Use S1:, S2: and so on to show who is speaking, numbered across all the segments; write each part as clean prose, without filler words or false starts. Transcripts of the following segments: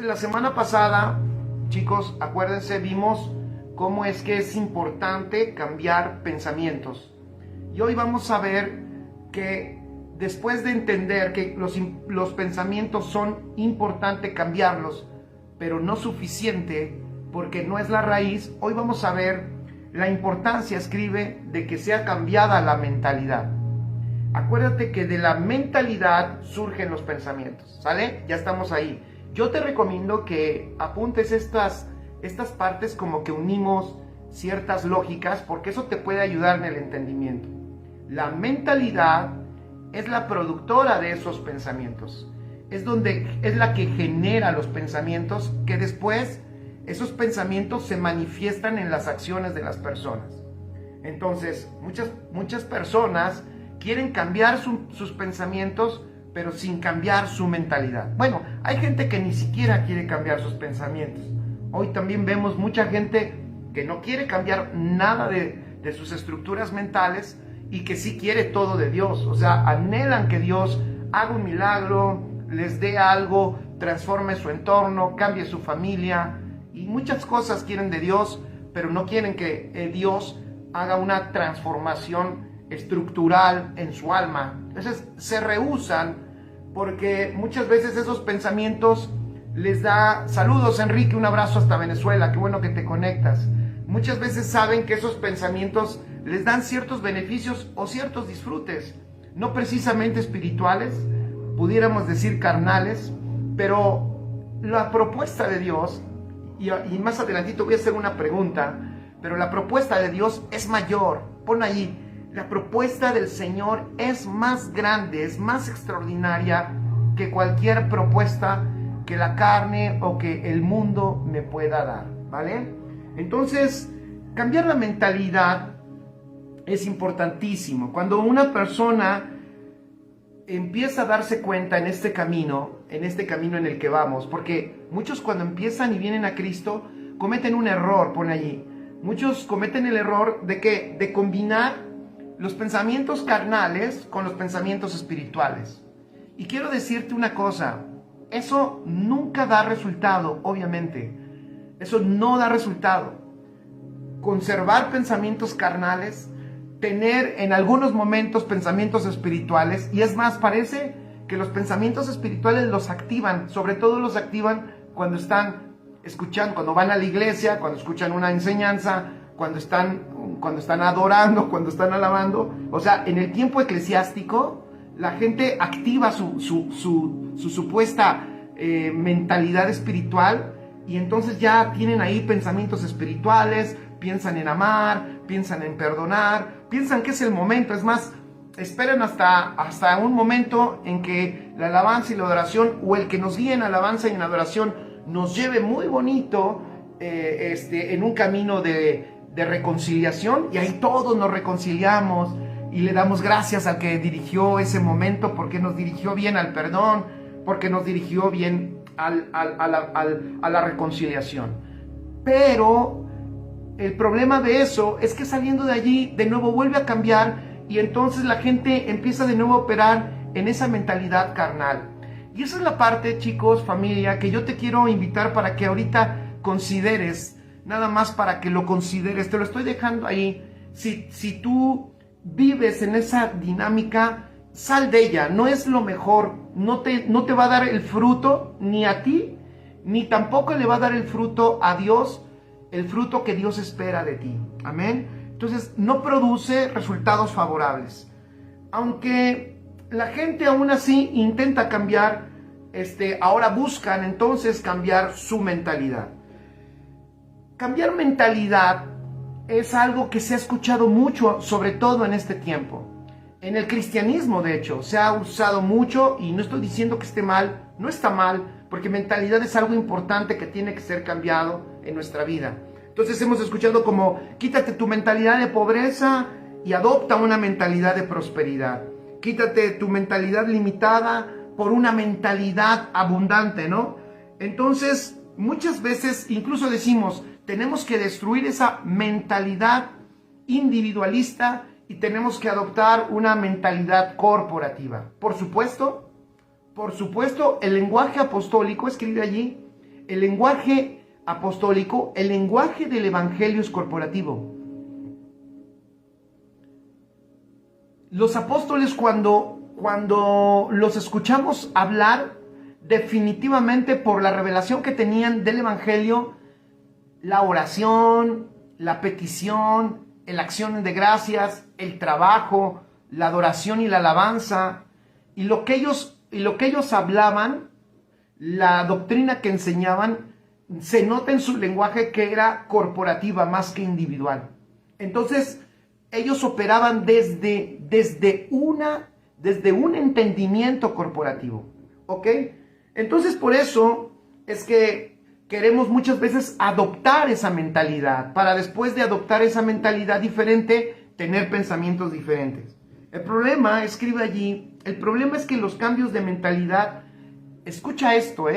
S1: la semana pasada, chicos, acuérdense, vimos cómo es que es importante cambiar pensamientos. Y hoy vamos a ver que después de entender que los pensamientos son importantes cambiarlos, pero no suficiente, porque no es la raíz, hoy vamos a ver la importancia, escribe, de que sea cambiada la mentalidad. Acuérdate que de la mentalidad surgen los pensamientos, ¿sale? Ya estamos ahí. Yo te recomiendo que apuntes estas partes, como que unimos ciertas lógicas, porque eso te puede ayudar en el entendimiento. La mentalidad es la productora de esos pensamientos. Es la que genera los pensamientos, que después esos pensamientos se manifiestan en las acciones de las personas. Entonces, muchas personas quieren cambiar sus pensamientos, pero sin cambiar su mentalidad. Bueno, hay gente que ni siquiera quiere cambiar sus pensamientos. Hoy también vemos mucha gente que no quiere cambiar nada de sus estructuras mentales y que sí quiere todo de Dios. O sea, anhelan que Dios haga un milagro, les dé algo, transforme su entorno, cambie su familia, y muchas cosas quieren de Dios, pero no quieren que Dios haga una transformación estructural en su alma. Entonces se rehúsan, porque muchas veces esos pensamientos les da... Saludos, Enrique, un abrazo hasta Venezuela, qué bueno que te conectas. Muchas veces saben que esos pensamientos les dan ciertos beneficios o ciertos disfrutes, no precisamente espirituales, pudiéramos decir carnales, pero la propuesta de Dios, y más adelantito voy a hacer una pregunta, pero la propuesta de Dios es mayor. Pon ahí, la propuesta del Señor es más grande, es más extraordinaria que cualquier propuesta que la carne o que el mundo me pueda dar, ¿vale? Entonces, cambiar la mentalidad es importantísimo. Cuando una persona empieza a darse cuenta en este camino en el que vamos, porque muchos cuando empiezan y vienen a Cristo cometen un error, pone allí. Muchos cometen el error de combinar los pensamientos carnales con los pensamientos espirituales. Y quiero decirte una cosa, eso nunca da resultado, obviamente. Eso no da resultado. Conservar pensamientos carnales, tener en algunos momentos pensamientos espirituales, y es más, parece que los pensamientos espirituales los activan, sobre todo los activan cuando están escuchando, cuando van a la iglesia, cuando escuchan una enseñanza, cuando están adorando, cuando están alabando. O sea, en el tiempo eclesiástico, la gente activa su supuesta mentalidad espiritual, y entonces ya tienen ahí pensamientos espirituales, piensan en amar, piensan en perdonar, piensan que es el momento. Es más, esperen hasta un momento en que la alabanza y la adoración, o el que nos guíe en alabanza y en adoración, nos lleve muy bonito en un camino de reconciliación, y ahí todos nos reconciliamos y le damos gracias al que dirigió ese momento, porque nos dirigió bien al perdón, porque nos dirigió bien a la reconciliación. Pero el problema de eso es que saliendo de allí de nuevo vuelve a cambiar, y entonces la gente empieza de nuevo a operar en esa mentalidad carnal. Y esa es la parte, chicos, familia, que yo te quiero invitar para que ahorita consideres, nada más para que lo consideres. Te lo estoy dejando ahí. Si tú vives en esa dinámica, sal de ella. No es lo mejor. No te va a dar el fruto ni a ti, ni tampoco le va a dar el fruto a Dios, el fruto que Dios espera de ti. Amén. Entonces no produce resultados favorables. Aunque la gente aún así intenta cambiar, ahora buscan entonces cambiar su mentalidad. Cambiar mentalidad es algo que se ha escuchado mucho, sobre todo en este tiempo. En el cristianismo, de hecho, se ha usado mucho, y no estoy diciendo que esté mal, no está mal, porque mentalidad es algo importante que tiene que ser cambiado en nuestra vida. Entonces hemos escuchado como, quítate tu mentalidad de pobreza y adopta una mentalidad de prosperidad. Quítate tu mentalidad limitada por una mentalidad abundante, ¿no? Entonces, muchas veces incluso decimos, tenemos que destruir esa mentalidad individualista y tenemos que adoptar una mentalidad corporativa. Por supuesto, el lenguaje apostólico, escribe allí, el lenguaje apostólico, el lenguaje del evangelio es corporativo. Los apóstoles cuando los escuchamos hablar, definitivamente por la revelación que tenían del evangelio, la oración, la petición, la acción de gracias, el trabajo, la adoración y la alabanza, y lo que ellos hablaban, la doctrina que enseñaban, se nota en su lenguaje que era corporativa más que individual. Entonces, ellos operaban desde un entendimiento corporativo, ¿ok? Entonces, por eso es que queremos muchas veces adoptar esa mentalidad, para después de adoptar esa mentalidad diferente, tener pensamientos diferentes. El problema, escribe allí, el problema es que los cambios de mentalidad, escucha esto,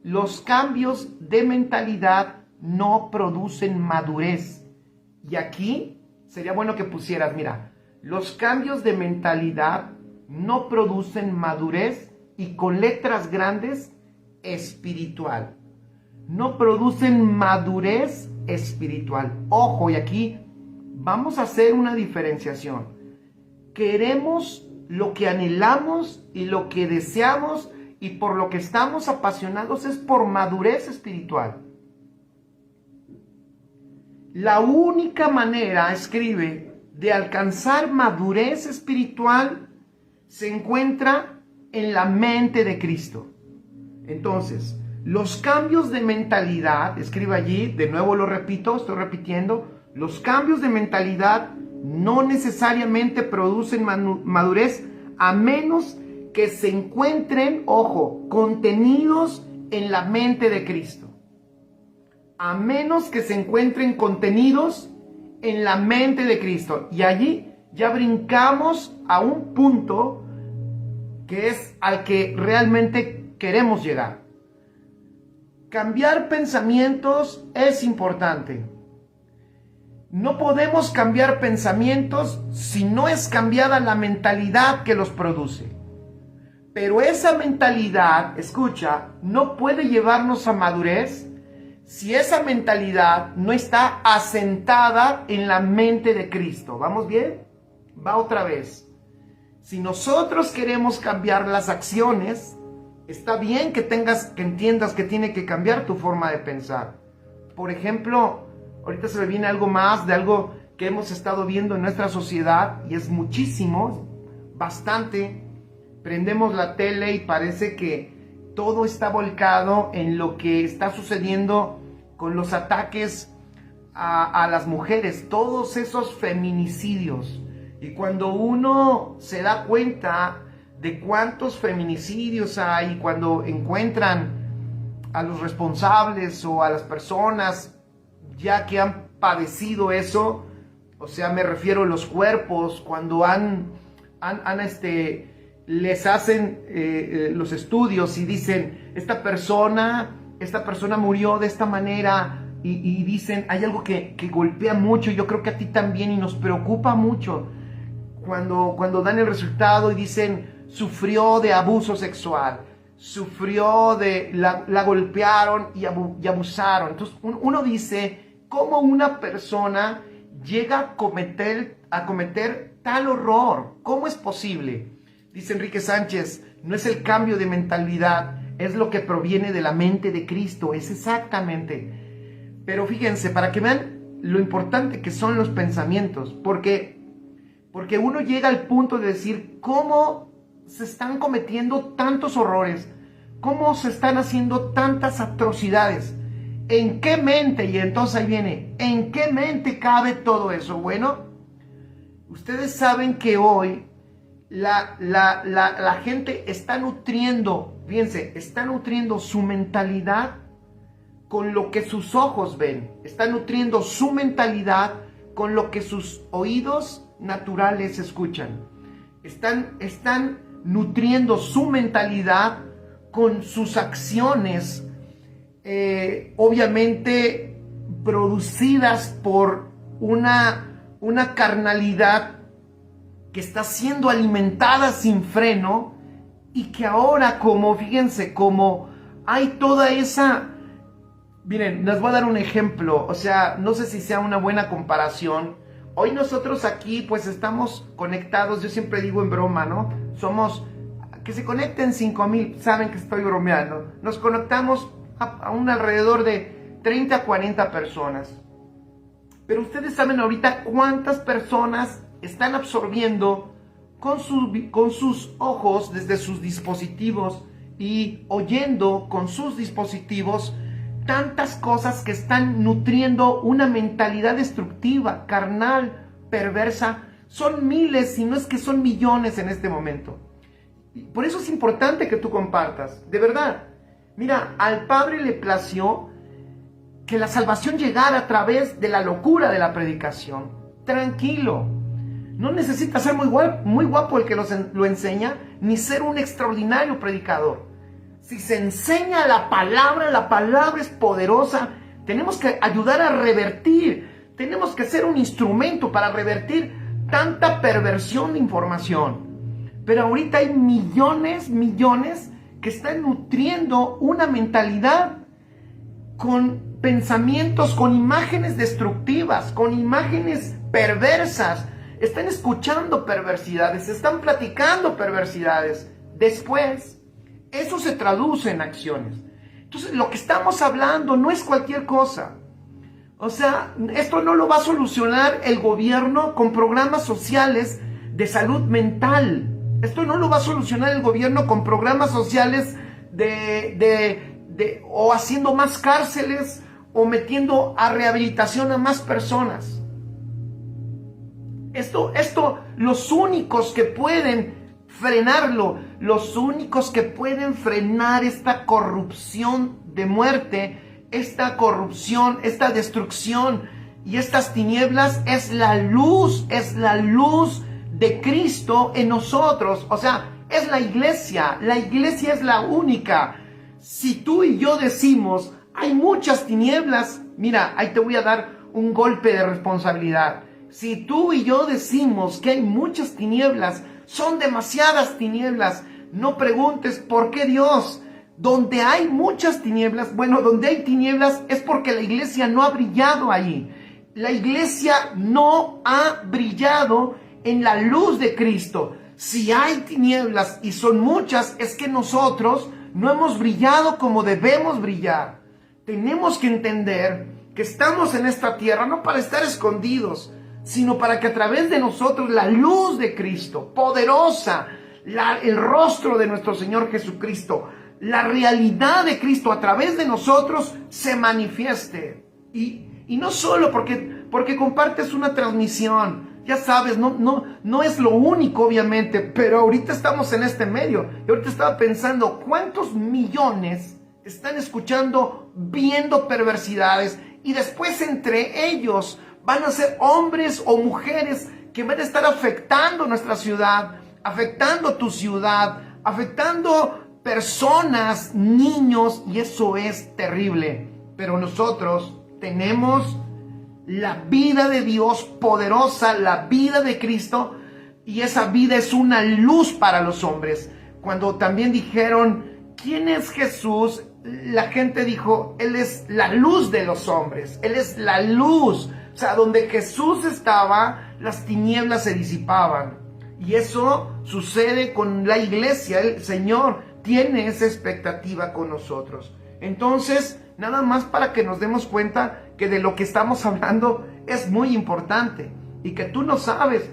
S1: los cambios de mentalidad no producen madurez. Y aquí sería bueno que pusieras, mira, los cambios de mentalidad no producen madurez, y con letras grandes, espiritual. No producen madurez espiritual. Ojo, y aquí vamos a hacer una diferenciación. Queremos lo que anhelamos y lo que deseamos, y por lo que estamos apasionados es por madurez espiritual. La única manera, escribe, de alcanzar madurez espiritual se encuentra en la mente de Cristo. Entonces, los cambios de mentalidad, escribe allí, de nuevo lo repito, estoy repitiendo, los cambios de mentalidad no necesariamente producen madurez, a menos que se encuentren, ojo, contenidos en la mente de Cristo. A menos que se encuentren contenidos en la mente de Cristo. Y allí ya brincamos a un punto que es al que realmente queremos llegar. Cambiar pensamientos es importante. No podemos cambiar pensamientos si no es cambiada la mentalidad que los produce. Pero esa mentalidad, escucha, no puede llevarnos a madurez si esa mentalidad no está asentada en la mente de Cristo. ¿Vamos bien? Va otra vez. Si nosotros queremos cambiar las acciones, está bien que entiendas que tiene que cambiar tu forma de pensar. Por ejemplo, ahorita se me viene algo más de algo que hemos estado viendo en nuestra sociedad, y es muchísimo, bastante. Prendemos la tele y parece que todo está volcado en lo que está sucediendo con los ataques a las mujeres, todos esos feminicidios. Y cuando uno se da cuenta de cuántos feminicidios hay, cuando encuentran a los responsables o a las personas ya que han padecido eso, o sea, me refiero a los cuerpos, cuando les hacen los estudios y dicen, esta persona murió de esta manera, y dicen, hay algo que golpea mucho, yo creo que a ti también, y nos preocupa mucho, cuando dan el resultado y dicen, sufrió de abuso sexual, la golpearon y abusaron. Entonces uno dice, ¿cómo una persona llega a cometer tal horror? ¿Cómo es posible? Dice Enrique Sánchez, no es el cambio de mentalidad, es lo que proviene de la mente de Cristo, es exactamente. Pero fíjense, para que vean lo importante que son los pensamientos, porque uno llega al punto de decir, ¿cómo se están cometiendo tantos horrores? ¿Cómo se están haciendo tantas atrocidades? ¿En qué mente? Y entonces ahí viene, ¿en qué mente cabe todo eso? Bueno, ustedes saben que hoy la gente está nutriendo, fíjense, está nutriendo su mentalidad con lo que sus ojos ven, está nutriendo su mentalidad con lo que sus oídos naturales escuchan, están nutriendo su mentalidad con sus acciones, obviamente producidas por una carnalidad que está siendo alimentada sin freno, y que ahora, como fíjense, como hay toda esa Miren, les voy a dar un ejemplo, o sea, no sé si sea una buena comparación. Hoy nosotros aquí pues estamos conectados, yo siempre digo en broma, ¿no? Somos, que se conecten 5,000, saben que estoy bromeando. Nos conectamos a un alrededor de 30 a 40 personas. Pero ustedes saben ahorita cuántas personas están absorbiendo con sus ojos desde sus dispositivos y oyendo con sus dispositivos tantas cosas que están nutriendo una mentalidad destructiva, carnal, perversa. Son miles, si no es que son millones en este momento. Por eso es importante que tú compartas, de verdad. Mira, al Padre le plació que la salvación llegara a través de la locura de la predicación. Tranquilo, no necesitas ser muy guapo el que lo enseña, ni ser un extraordinario predicador. Si se enseña la palabra es poderosa. Tenemos que ayudar a revertir. Tenemos que ser un instrumento para revertir tanta perversión de información. Pero ahorita hay millones que están nutriendo una mentalidad con pensamientos, con imágenes destructivas, con imágenes perversas. Están escuchando perversidades, están platicando perversidades. Después, eso se traduce en acciones. Entonces, lo que estamos hablando no es cualquier cosa. O sea, esto no lo va a solucionar el gobierno con programas sociales de salud mental. Esto no lo va a solucionar el gobierno con programas sociales o haciendo más cárceles o metiendo a rehabilitación a más personas. Esto, los únicos que pueden frenarlo, los únicos que pueden frenar esta corrupción de muerte, esta corrupción, esta destrucción y estas tinieblas es la luz de Cristo en nosotros. O sea, es la iglesia es la única. Si tú y yo decimos, hay muchas tinieblas, mira, ahí te voy a dar un golpe de responsabilidad. Si tú y yo decimos que hay muchas tinieblas, son demasiadas tinieblas, no preguntes por qué Dios. Donde hay muchas tinieblas, donde hay tinieblas es porque la iglesia no ha brillado ahí. La iglesia no ha brillado en la luz de Cristo. Si hay tinieblas y son muchas, es que nosotros no hemos brillado como debemos brillar. Tenemos que entender que estamos en esta tierra no para estar escondidos, sino para que a través de nosotros la luz de Cristo, poderosa, el rostro de nuestro Señor Jesucristo, la realidad de Cristo a través de nosotros se manifieste. Y no solo porque compartes una transmisión, ya sabes, no es lo único obviamente, pero ahorita estamos en este medio. Y ahorita estaba pensando, ¿cuántos millones están escuchando, viendo perversidades? Y después entre ellos van a ser hombres o mujeres que van a estar afectando nuestra ciudad, afectando tu ciudad, afectando personas, niños, y eso es terrible. Pero nosotros tenemos la vida de Dios poderosa, la vida de Cristo, y esa vida es una luz para los hombres. Cuando también dijeron, ¿quién es Jesús? La gente dijo, Él es la luz de los hombres, Él es la luz. O sea, donde Jesús estaba, las tinieblas se disipaban. Y eso sucede con la iglesia. El Señor tiene esa expectativa con nosotros. Entonces, nada más para que nos demos cuenta que de lo que estamos hablando es muy importante. Y que tú no sabes,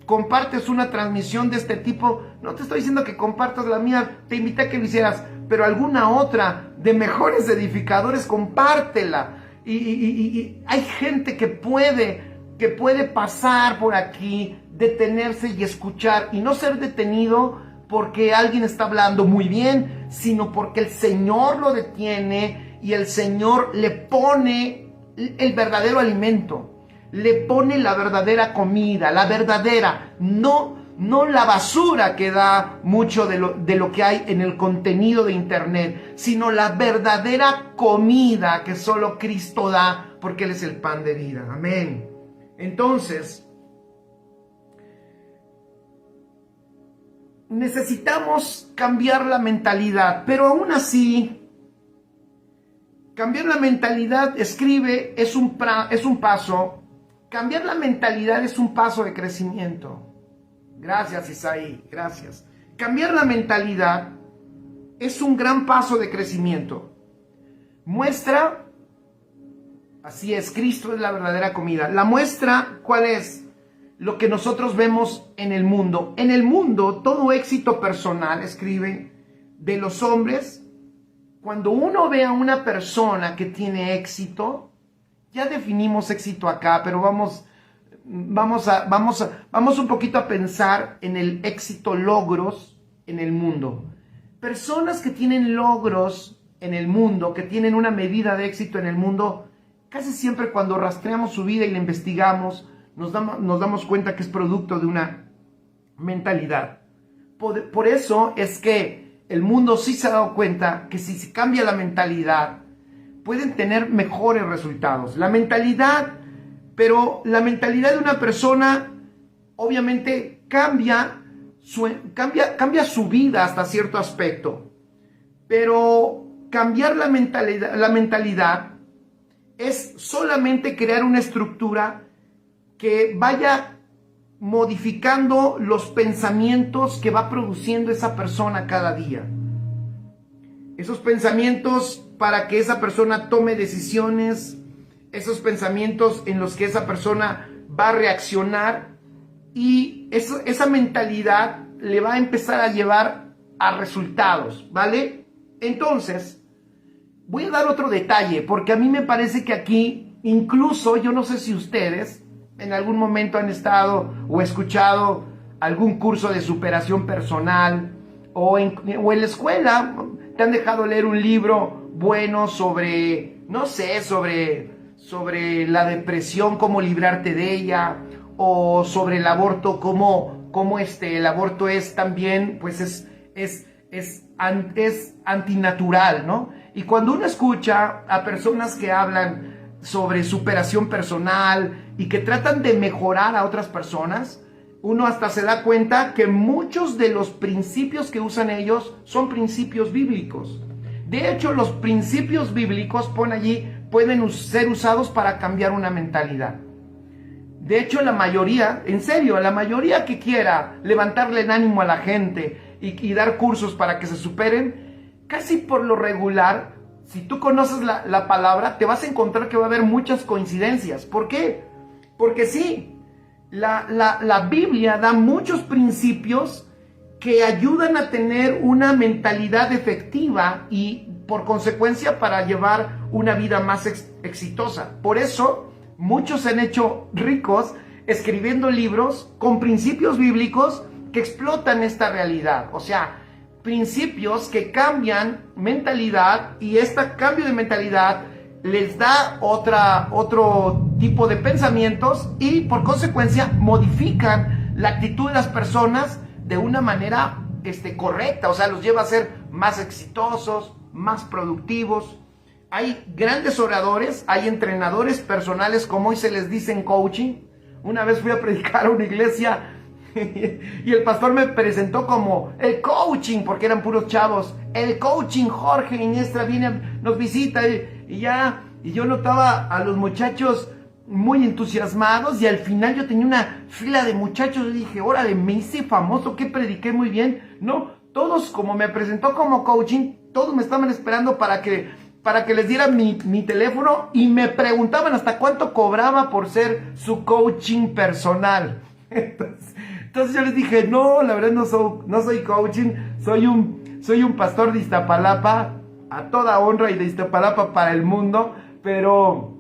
S1: compartes una transmisión de este tipo. No te estoy diciendo que compartas la mía, te invité a que lo hicieras. Pero alguna otra de mejores edificadores, compártela. Y hay gente que puede pasar por aquí, detenerse y escuchar y no ser detenido porque alguien está hablando muy bien, sino porque el Señor lo detiene y el Señor le pone el verdadero alimento, le pone la verdadera comida, la verdadera, no la basura que da mucho de lo que hay en el contenido de internet, sino la verdadera comida que solo Cristo da, porque Él es el pan de vida. Amén. Entonces, necesitamos cambiar la mentalidad, pero aún así, Cambiar la mentalidad, escribe, es un paso. Cambiar la mentalidad es un paso de crecimiento. Gracias, Isaí, gracias. Cambiar la mentalidad es un gran paso de crecimiento. Muestra, así es, Cristo es la verdadera comida. La muestra, ¿cuál es? Lo que nosotros vemos en el mundo. En el mundo, todo éxito personal, escribe, de los hombres, cuando uno ve a una persona que tiene éxito, ya definimos éxito acá, pero vamos un poquito a pensar en el éxito, logros en el mundo. Personas que tienen logros en el mundo, que tienen una medida de éxito en el mundo, casi siempre cuando rastreamos su vida y la investigamos, nos damos cuenta que es producto de una mentalidad. Por eso es que el mundo sí se ha dado cuenta que si se cambia la mentalidad, pueden tener mejores resultados. La mentalidad, pero la mentalidad de una persona obviamente cambia su vida hasta cierto aspecto. Pero cambiar la mentalidad es solamente crear una estructura que vaya modificando los pensamientos que va produciendo esa persona cada día. Esos pensamientos para que esa persona tome decisiones, esos pensamientos en los que esa persona va a reaccionar, y esa mentalidad le va a empezar a llevar a resultados, ¿vale? Entonces, voy a dar otro detalle, porque a mí me parece que aquí, incluso, yo no sé si ustedes en algún momento han estado o escuchado algún curso de superación personal, o en la escuela te han dejado leer un libro bueno sobre, no sé, sobre la depresión, cómo librarte de ella, o sobre el aborto, cómo el aborto es también, pues es antinatural, ¿no? Y cuando uno escucha a personas que hablan sobre superación personal y que tratan de mejorar a otras personas, uno hasta se da cuenta que muchos de los principios que usan ellos son principios bíblicos. De hecho, los principios bíblicos, pon allí, pueden ser usados para cambiar una mentalidad. De hecho, la mayoría, en serio, la mayoría que quiera levantarle el ánimo a la gente y dar cursos para que se superen, casi por lo regular, si tú conoces la palabra, te vas a encontrar que va a haber muchas coincidencias. ¿Por qué? Porque sí, la Biblia da muchos principios que ayudan a tener una mentalidad efectiva y por consecuencia para llevar una vida más exitosa. Por eso muchos se han hecho ricos escribiendo libros con principios bíblicos que explotan esta realidad. O sea, principios que cambian mentalidad, y este cambio de mentalidad les da otro tipo de pensamientos y por consecuencia modifican la actitud de las personas de una manera correcta. O sea, los lleva a ser más exitosos, más productivos. Hay grandes oradores, hay entrenadores personales, como hoy se les dice en coaching. Una vez fui a predicar a una iglesia y el pastor me presentó como el coaching, porque eran puros chavos. El coaching Jorge Iniestra viene, nos visita y yo notaba a los muchachos muy entusiasmados, y al final yo tenía una fila de muchachos. Y dije, órale, me hice famoso, que prediqué muy bien. No, todos, como me presentó como coaching, todos me estaban esperando para que les diera mi teléfono, y me preguntaban hasta cuánto cobraba por ser su coaching personal. Entonces yo les dije, no, la verdad no soy coaching, soy un pastor de Iztapalapa, a toda honra, y de Iztapalapa para el mundo, pero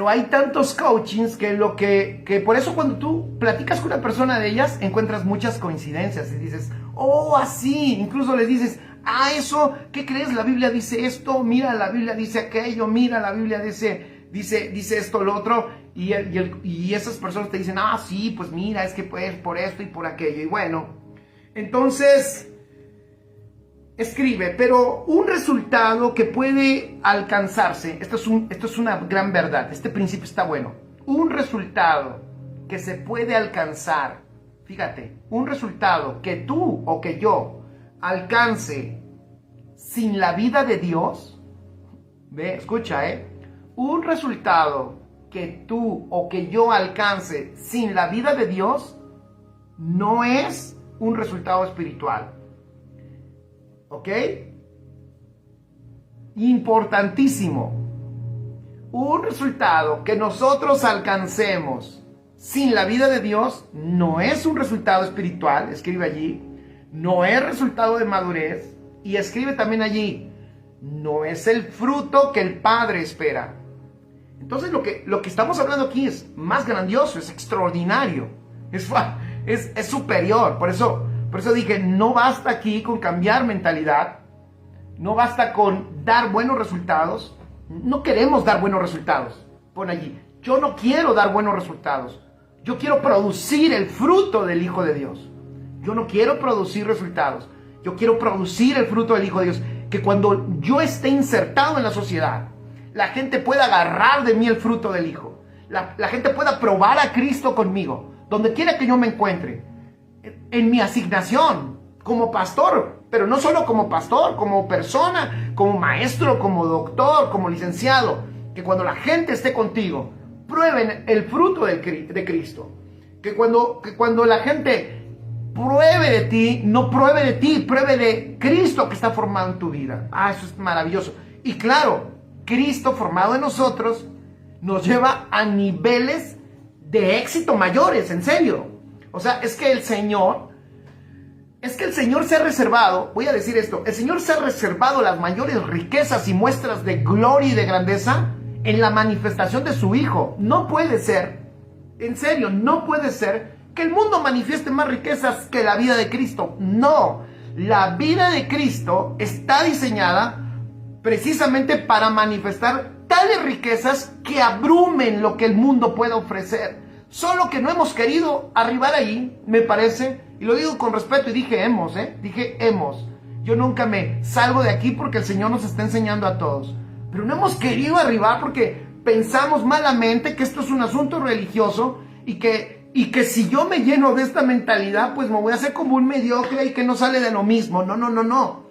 S1: hay tantos coachings que por eso cuando tú platicas con una persona de ellas, encuentras muchas coincidencias y dices, oh, así, incluso les dices, eso, ¿qué crees? La Biblia dice esto, mira, la Biblia dice aquello, mira, la Biblia dice esto, lo otro, y esas personas te dicen, sí, pues mira, es que pues por esto y por aquello, y bueno, entonces escribe, pero un resultado que puede alcanzarse, esto es una gran verdad, este principio está bueno, un resultado que se puede alcanzar, fíjate, un resultado que tú o que yo alcance sin la vida de Dios, Ve, escucha, un resultado que tú o que yo alcance sin la vida de Dios no es un resultado espiritual. ¿Ok? Importantísimo. Un resultado que nosotros alcancemos sin la vida de Dios no es un resultado espiritual, escribe allí, no es resultado de madurez, y escribe también allí, no es el fruto que el Padre espera. Entonces lo que estamos hablando aquí es más grandioso, es extraordinario, es superior. Por eso dije, no basta aquí con cambiar mentalidad, no basta con dar buenos resultados. No queremos dar buenos resultados. Pon allí, yo no quiero dar buenos resultados. Yo quiero producir el fruto del Hijo de Dios. Yo no quiero producir resultados. Yo quiero producir el fruto del Hijo de Dios. Que cuando yo esté insertado en la sociedad, la gente pueda agarrar de mí el fruto del Hijo. La gente pueda probar a Cristo conmigo, donde quiera que yo me encuentre. En mi asignación, como pastor, pero no solo como pastor, como persona, como maestro, como doctor, como licenciado. Que cuando la gente esté contigo, prueben el fruto de Cristo. Que cuando la gente pruebe de ti, no pruebe de ti, pruebe de Cristo que está formado en tu vida. Eso es maravilloso. Y claro, Cristo formado en nosotros nos lleva a niveles de éxito mayores, en serio. O sea, es que el Señor se ha reservado, voy a decir esto, el Señor se ha reservado las mayores riquezas y muestras de gloria y de grandeza en la manifestación de su Hijo. No puede ser, en serio, no puede ser que el mundo manifieste más riquezas que la vida de Cristo. No, la vida de Cristo está diseñada precisamente para manifestar tales riquezas que abrumen lo que el mundo pueda ofrecer. Solo que no hemos querido arribar ahí, me parece, y lo digo con respeto, y dije hemos. Yo nunca me salgo de aquí porque el Señor nos está enseñando a todos. Pero no hemos querido arribar porque pensamos malamente que esto es un asunto religioso y que si yo me lleno de esta mentalidad, pues me voy a hacer como un mediocre y que no sale de lo mismo. No.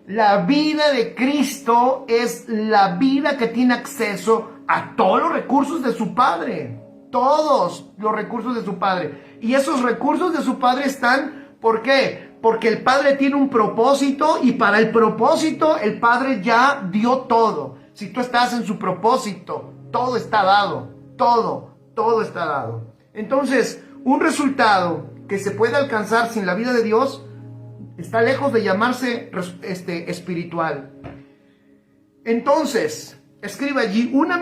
S1: La vida de Cristo es la vida que tiene acceso a todos los recursos de su Padre. Todos los recursos de su Padre. Y esos recursos de su Padre están, ¿por qué? Porque el Padre tiene un propósito y para el propósito el Padre ya dio todo. Si tú estás en su propósito, todo está dado. Todo está dado. Entonces, un resultado que se puede alcanzar sin la vida de Dios está lejos de llamarse espiritual. Entonces, escribe allí, una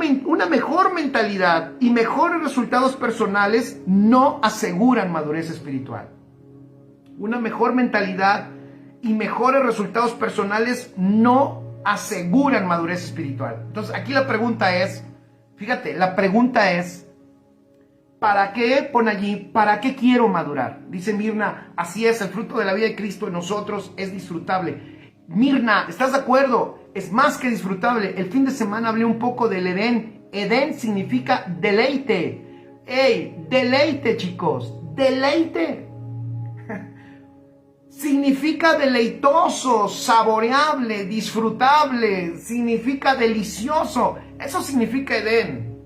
S1: mejor mentalidad y mejores resultados personales no aseguran madurez espiritual. Una mejor mentalidad y mejores resultados personales no aseguran madurez espiritual. Entonces, aquí la pregunta es, fíjate, la pregunta es, ¿para qué? Pon allí, ¿para qué quiero madurar? Dice Mirna, así es, el fruto de la vida de Cristo en nosotros es disfrutable. Mirna, ¿estás de acuerdo? Es más que disfrutable. El fin de semana hablé un poco del Edén. Edén significa deleite. ¡Ey! Deleite, chicos. Deleite. Significa deleitoso, saboreable, disfrutable. Significa delicioso. Eso significa Edén.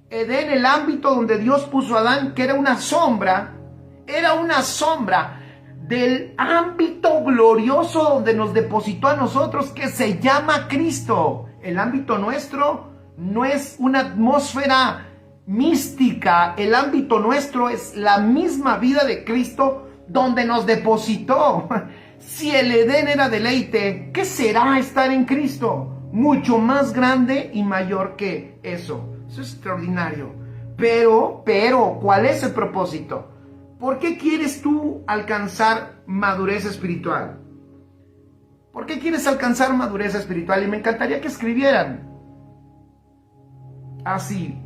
S1: Edén, el ámbito donde Dios puso a Adán, que era una sombra del ámbito glorioso donde nos depositó a nosotros, que se llama Cristo. El ámbito nuestro no es una atmósfera mística, el ámbito nuestro es la misma vida de Cristo donde nos depositó. Si el Edén era deleite, ¿qué será estar en Cristo? Mucho más grande y mayor que eso. Eso es extraordinario. Pero, ¿cuál es el propósito? ¿Por qué quieres tú alcanzar madurez espiritual? ¿Por qué quieres alcanzar madurez espiritual? Y me encantaría que escribieran así.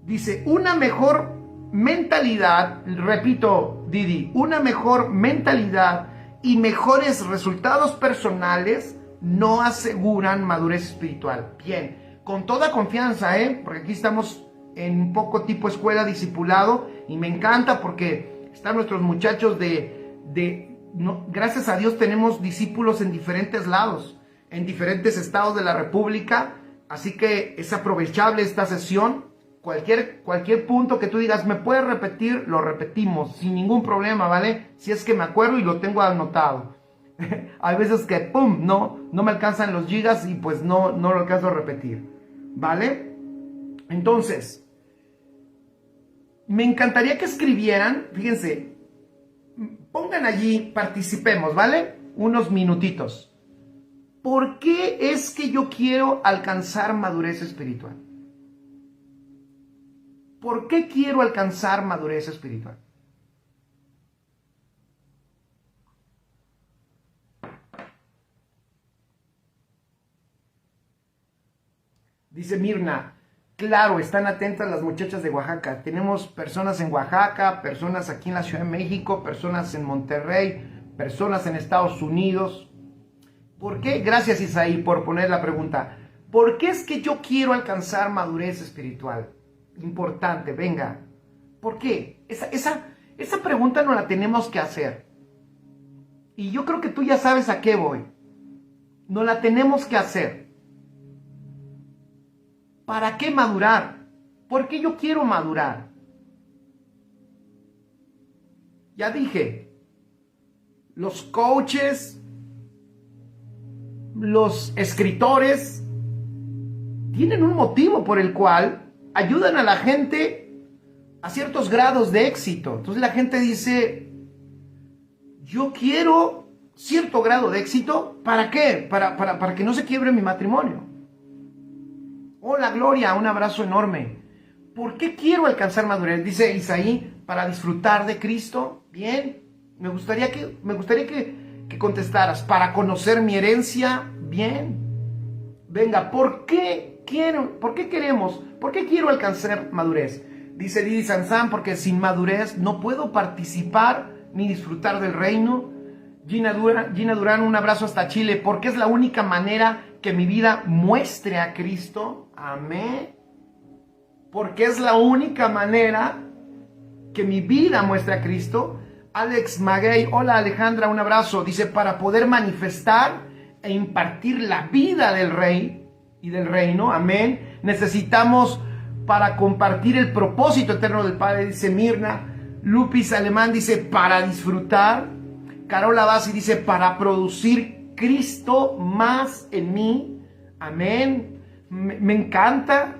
S1: Dice, una mejor mentalidad, repito, Didi, una mejor mentalidad y mejores resultados personales no aseguran madurez espiritual. Bien, con toda confianza, porque aquí estamos en un poco tipo escuela discipulado y me encanta porque están nuestros muchachos gracias a Dios tenemos discípulos en diferentes lados. en diferentes estados de la República, así que es aprovechable esta sesión. Cualquier punto que tú digas, ¿me puedes repetir? Lo repetimos sin ningún problema, ¿vale? Si es que me acuerdo y lo tengo anotado. Hay veces que, ¡pum!, no me alcanzan los gigas y pues no lo alcanzo a repetir, ¿vale? Entonces, me encantaría que escribieran, fíjense, pongan allí, participemos, ¿vale? Unos minutitos. ¿Por qué es que yo quiero alcanzar madurez espiritual? ¿Por qué quiero alcanzar madurez espiritual? Dice Mirna, claro, están atentas las muchachas de Oaxaca. Tenemos personas en Oaxaca, personas aquí en la Ciudad de México, personas en Monterrey, personas en Estados Unidos. ¿Por qué? Gracias, Isaí, por poner la pregunta. ¿Por qué es que yo quiero alcanzar madurez espiritual? Importante, venga. ¿Por qué? Esa pregunta no la tenemos que hacer. Y yo creo que tú ya sabes a qué voy. No la tenemos que hacer. ¿Para qué madurar? ¿Por qué yo quiero madurar? Ya dije, los coaches, los escritores, tienen un motivo por el cual ayudan a la gente a ciertos grados de éxito. Entonces la gente dice, yo quiero cierto grado de éxito, ¿para qué? Para que no se quiebre mi matrimonio. Hola Gloria, un abrazo enorme. ¿Por qué quiero alcanzar madurez? Dice Isaí, para disfrutar de Cristo. Bien, me gustaría que contestaras, para conocer mi herencia. Bien. Venga, ¿por qué queremos? ¿Por qué quiero alcanzar madurez? Dice Didi Sanzán, porque sin madurez no puedo participar ni disfrutar del reino. Gina Durán, un abrazo hasta Chile, porque es la única manera que mi vida muestre a Cristo. Amén. Porque es la única manera que mi vida muestre a Cristo. Alex Maguey, hola Alejandra, un abrazo. Dice, para poder manifestar e impartir la vida del Rey y del reino. Amén. Necesitamos para compartir el propósito eterno del Padre, dice Mirna. Lupis Alemán dice, para disfrutar. Carola Bassi dice, para producir Cristo más en mí. Amén. Me encanta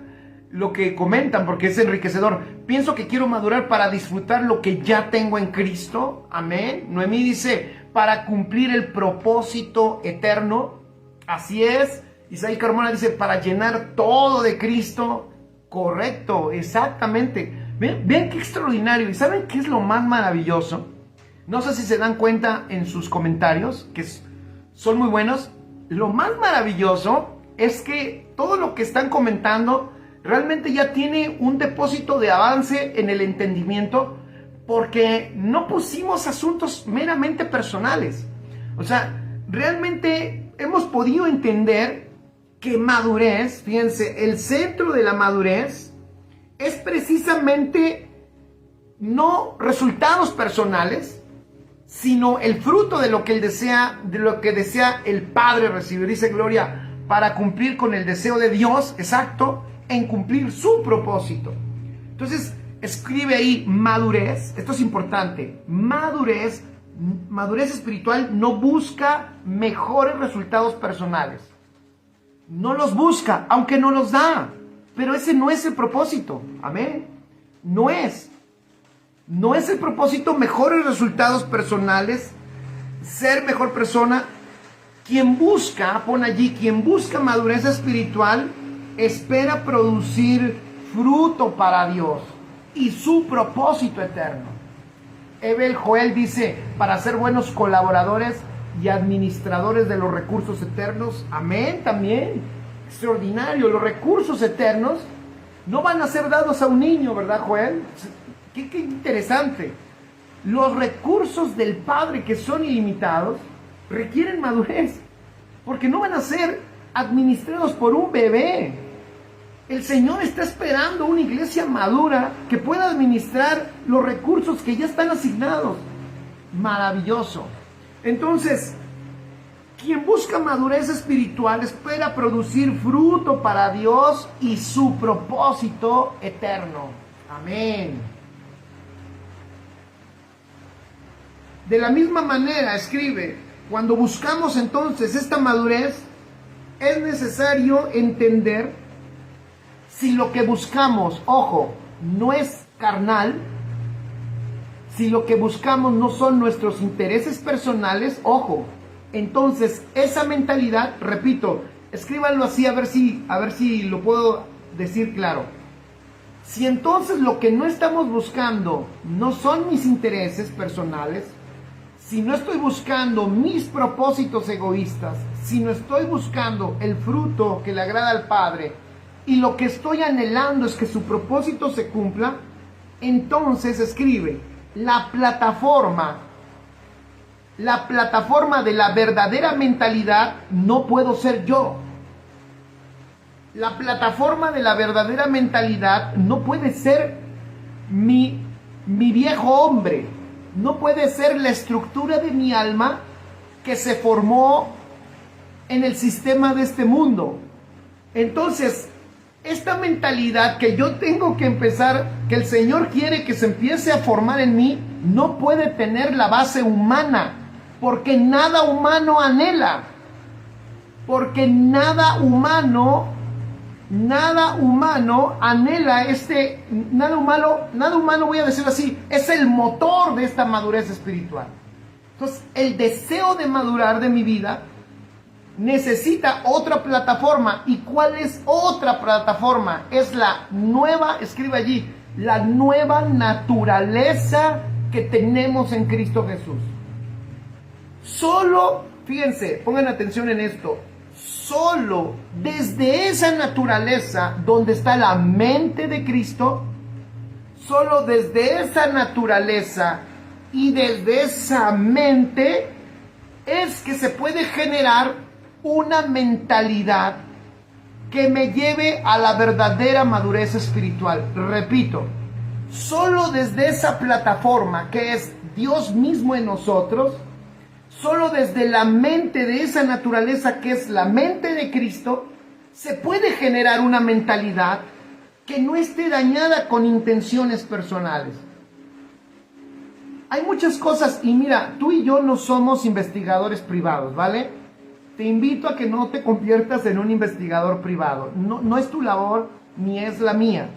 S1: lo que comentan porque es enriquecedor. Pienso que quiero madurar para disfrutar lo que ya tengo en Cristo. Amén. Noemí dice, para cumplir el propósito eterno. Así es. Isaí Carmona dice, para llenar todo de Cristo. Correcto, exactamente. Vean qué extraordinario. ¿Y saben qué es lo más maravilloso? No sé si se dan cuenta en sus comentarios, que son muy buenos. Lo más maravilloso es que todo lo que están comentando realmente ya tiene un depósito de avance en el entendimiento, porque no pusimos asuntos meramente personales. O sea, realmente hemos podido entender que madurez, fíjense, el centro de la madurez es precisamente no resultados personales, sino el fruto de lo que desea el Padre recibir. Dice Gloria, para cumplir con el deseo de Dios, exacto, en cumplir su propósito. Entonces, escribe ahí madurez. Esto es importante. Madurez espiritual no busca mejores resultados personales. No los busca, aunque no los da. Pero ese no es el propósito. Amén. No es el propósito mejores resultados personales, ser mejor persona. Quien busca, pon allí, quien busca madurez espiritual, espera producir fruto para Dios y su propósito eterno. Evel Joel dice, para ser buenos colaboradores y administradores de los recursos eternos. Amén, también. Extraordinario. Los recursos eternos no van a ser dados a un niño, ¿verdad, Joel? Qué interesante. Los recursos del Padre, que son ilimitados, requieren madurez, porque no van a ser administrados por un bebé. El Señor está esperando una iglesia madura que pueda administrar los recursos que ya están asignados. Maravilloso. Entonces, Quien busca madurez espiritual espera producir fruto para Dios y su propósito eterno. Amén. De la misma manera, escribe, cuando buscamos entonces esta madurez, es necesario entender si lo que buscamos, ojo, no es carnal, si lo que buscamos no son nuestros intereses personales, ojo, entonces esa mentalidad, repito, escríbanlo así a ver si lo puedo decir claro. Si entonces lo que no estamos buscando no son mis intereses personales, si no estoy buscando mis propósitos egoístas, si no estoy buscando el fruto que le agrada al Padre y lo que estoy anhelando es que su propósito se cumpla, entonces escribe, la plataforma de la verdadera mentalidad no puedo ser yo. La plataforma de la verdadera mentalidad no puede ser mi viejo hombre. No puede ser la estructura de mi alma que se formó en el sistema de este mundo. Entonces, esta mentalidad que yo tengo que empezar, que el Señor quiere que se empiece a formar en mí, no puede tener la base humana, porque nada humano anhela, porque nada humano anhela nada humano voy a decirlo así, es el motor de esta madurez espiritual. Entonces, el deseo de madurar de mi vida necesita otra plataforma. ¿Y cuál es otra plataforma? Es la nueva, escribe allí, la nueva naturaleza que tenemos en Cristo Jesús. Solo, fíjense, pongan atención en esto, solo desde esa naturaleza donde está la mente de Cristo, solo desde esa naturaleza y desde esa mente es que se puede generar una mentalidad que me lleve a la verdadera madurez espiritual. Repito, solo desde esa plataforma que es Dios mismo en nosotros, solo desde la mente de esa naturaleza que es la mente de Cristo, se puede generar una mentalidad que no esté dañada con intenciones personales. Hay muchas cosas, y mira, tú y yo no somos investigadores privados, ¿vale? Te invito a que no te conviertas en un investigador privado. No es tu labor, ni es la mía.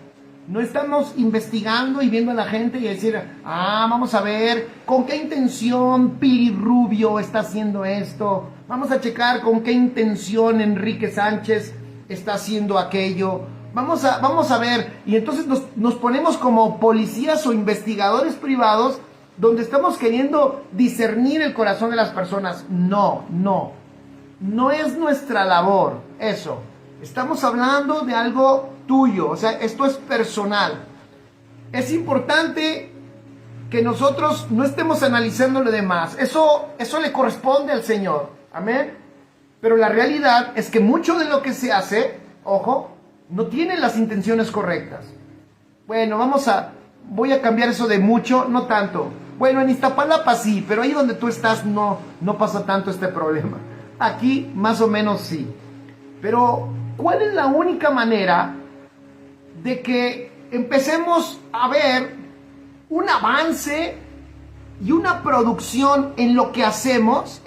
S1: No estamos investigando y viendo a la gente y decir, vamos a ver con qué intención Pili Rubio está haciendo esto. Vamos a checar con qué intención Enrique Sánchez está haciendo aquello. Vamos a ver. Y entonces nos ponemos como policías o investigadores privados donde estamos queriendo discernir el corazón de las personas. No es nuestra labor eso. Estamos hablando de algo tuyo, o sea, esto es personal. Es importante que nosotros no estemos analizando lo demás. Eso le corresponde al Señor. Amén. Pero la realidad es que mucho de lo que se hace, ojo, no tiene las intenciones correctas. Bueno, voy a cambiar eso de mucho, no tanto. Bueno, en Iztapalapa sí, pero ahí donde tú estás no pasa tanto este problema. Aquí más o menos sí. Pero, ¿cuál es la única manera de que empecemos a ver un avance y una producción en lo que hacemos,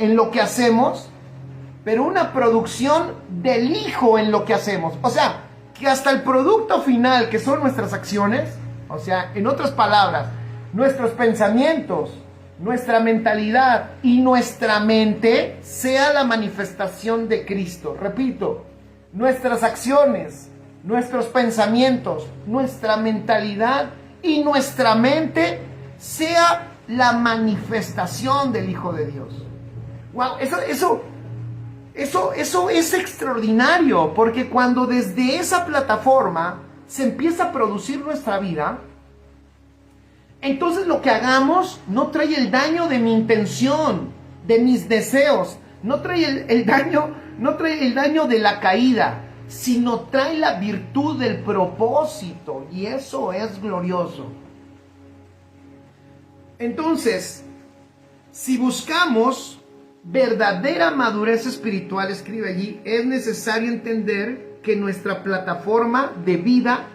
S1: pero una producción del Hijo en lo que hacemos? O sea, que hasta el producto final, que son nuestras acciones, o sea, en otras palabras, nuestros pensamientos, nuestra mentalidad y nuestra mente sea la manifestación de Cristo. Repito, nuestras acciones, nuestros pensamientos, nuestra mentalidad y nuestra mente sea la manifestación del Hijo de Dios. Wow, eso es extraordinario, porque cuando desde esa plataforma se empieza a producir nuestra vida, entonces lo que hagamos no trae el daño de mi intención, de mis deseos, no trae el daño de la caída, sino trae la virtud del propósito, y eso es glorioso. Entonces, si buscamos verdadera madurez espiritual, escribe allí, es necesario entender que nuestra plataforma de vida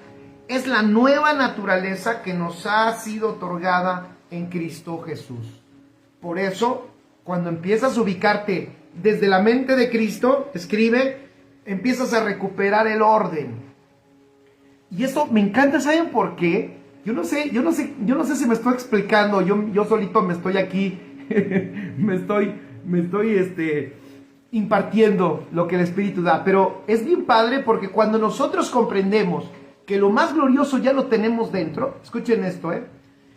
S1: es la nueva naturaleza que nos ha sido otorgada en Cristo Jesús. Por eso, cuando empiezas a ubicarte desde la mente de Cristo, escribe, empiezas a recuperar el orden. Y eso me encanta, ¿saben por qué? Yo no sé si me estoy explicando, yo solito me estoy aquí, me estoy impartiendo lo que el Espíritu da, pero es bien padre porque cuando nosotros comprendemos que lo más glorioso ya lo tenemos dentro, escuchen esto,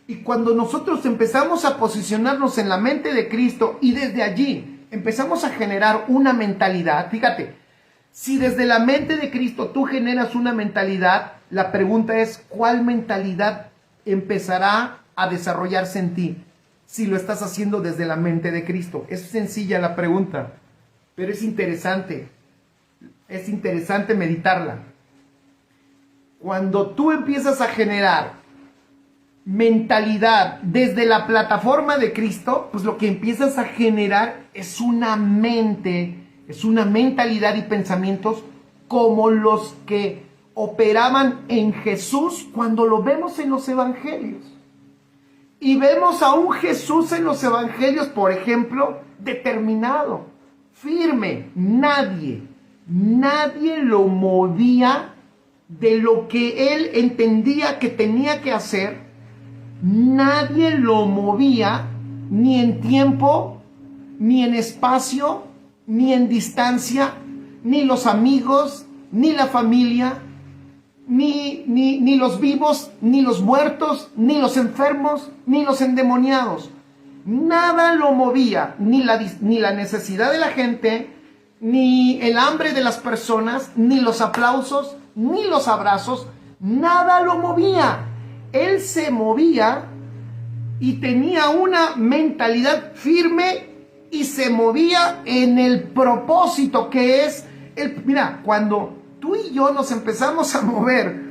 S1: y cuando nosotros empezamos a posicionarnos en la mente de Cristo y desde allí empezamos a generar una mentalidad, fíjate, si desde la mente de Cristo tú generas una mentalidad, la pregunta es, ¿cuál mentalidad empezará a desarrollarse en ti si lo estás haciendo desde la mente de Cristo? Es sencilla la pregunta, pero es interesante meditarla. Cuando tú empiezas a generar mentalidad desde la plataforma de Cristo, pues lo que empiezas a generar es una mente, es una mentalidad y pensamientos como los que operaban en Jesús cuando lo vemos en los evangelios. Y vemos a un Jesús en los evangelios, por ejemplo, determinado, firme. Nadie lo movía de lo que él entendía que tenía que hacer. Nadie lo movía ni en tiempo, ni en espacio, ni en distancia, ni los amigos, ni la familia, ni los vivos, ni los muertos, ni los enfermos, ni los endemoniados. Nada lo movía, ni la necesidad de la gente, ni el hambre de las personas, ni los aplausos, ni los abrazos. Nada lo movía. Él se movía y tenía una mentalidad firme y se movía en el propósito que es mira, cuando tú y yo nos empezamos a mover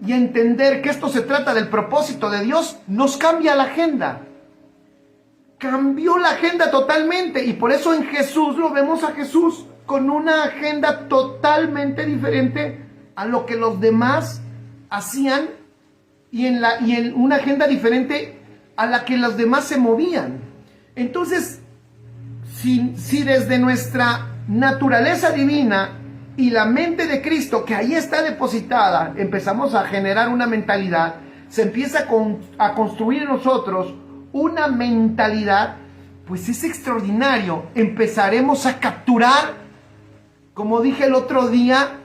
S1: y a entender que esto se trata del propósito de Dios, nos cambia la agenda. Cambió la agenda totalmente y por eso en Jesús lo vemos a Jesús con una agenda totalmente diferente a lo que los demás hacían y en una agenda diferente a la que los demás se movían. Entonces, si desde nuestra naturaleza divina y la mente de Cristo, que ahí está depositada, empezamos a generar una mentalidad, se empieza a construir en nosotros una mentalidad, pues es extraordinario. Empezaremos a capturar, como dije el otro día,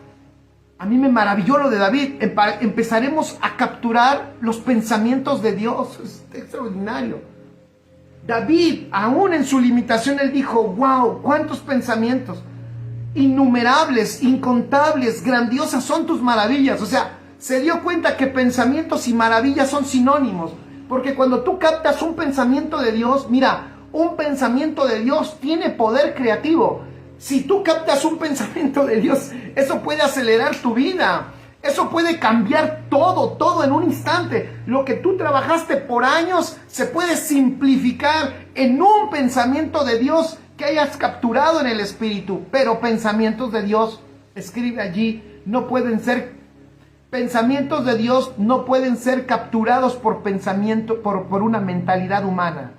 S1: a mí me maravilló lo de David, empezaremos a capturar los pensamientos de Dios. Es extraordinario. David, aún en su limitación, él dijo, wow, cuántos pensamientos, innumerables, incontables, grandiosas son tus maravillas. O sea, se dio cuenta que pensamientos y maravillas son sinónimos, porque cuando tú captas un pensamiento de Dios, mira, un pensamiento de Dios tiene poder creativo. Si tú captas un pensamiento de Dios, eso puede acelerar tu vida. Eso puede cambiar todo en un instante. Lo que tú trabajaste por años se puede simplificar en un pensamiento de Dios que hayas capturado en el espíritu. Pero pensamientos de Dios, escribe allí, pensamientos de Dios no pueden ser capturados por una mentalidad humana.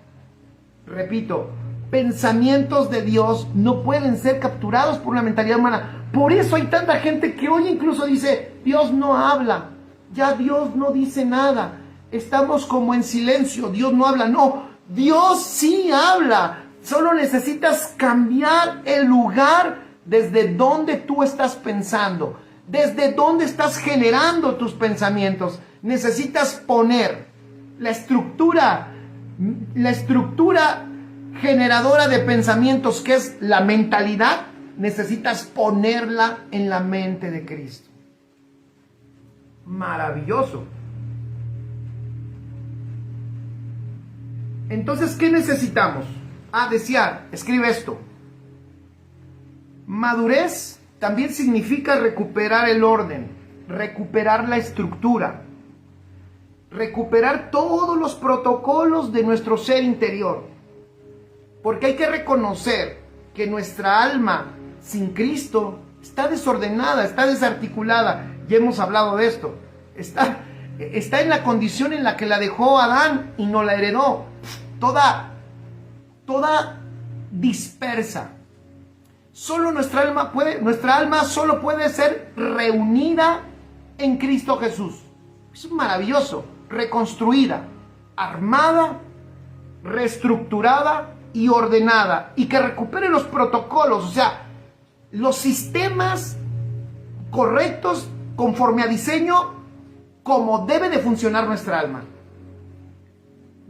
S1: Repito, pensamientos de Dios no pueden ser capturados por una mentalidad humana. Por eso hay tanta gente que hoy incluso dice, Dios no habla, ya Dios no dice nada, estamos como en silencio, Dios no habla. No, Dios sí habla, solo necesitas cambiar el lugar desde donde tú estás pensando, desde donde estás generando tus pensamientos. Necesitas poner la estructura generadora de pensamientos, que es la mentalidad, necesitas ponerla en la mente de Cristo. Maravilloso. Entonces, ¿qué necesitamos? Desear. Escribe esto. Madurez también significa recuperar el orden, recuperar la estructura, recuperar todos los protocolos de nuestro ser interior. Porque hay que reconocer que nuestra alma sin Cristo está desordenada, está desarticulada. Ya hemos hablado de esto. Está en la condición en la que la dejó Adán y no la heredó. Toda dispersa. Solo nuestra alma solo puede ser reunida en Cristo Jesús. Es maravilloso. Reconstruida, armada, reestructurada y ordenada, y que recupere los protocolos, o sea, los sistemas correctos conforme a diseño, como debe de funcionar nuestra alma.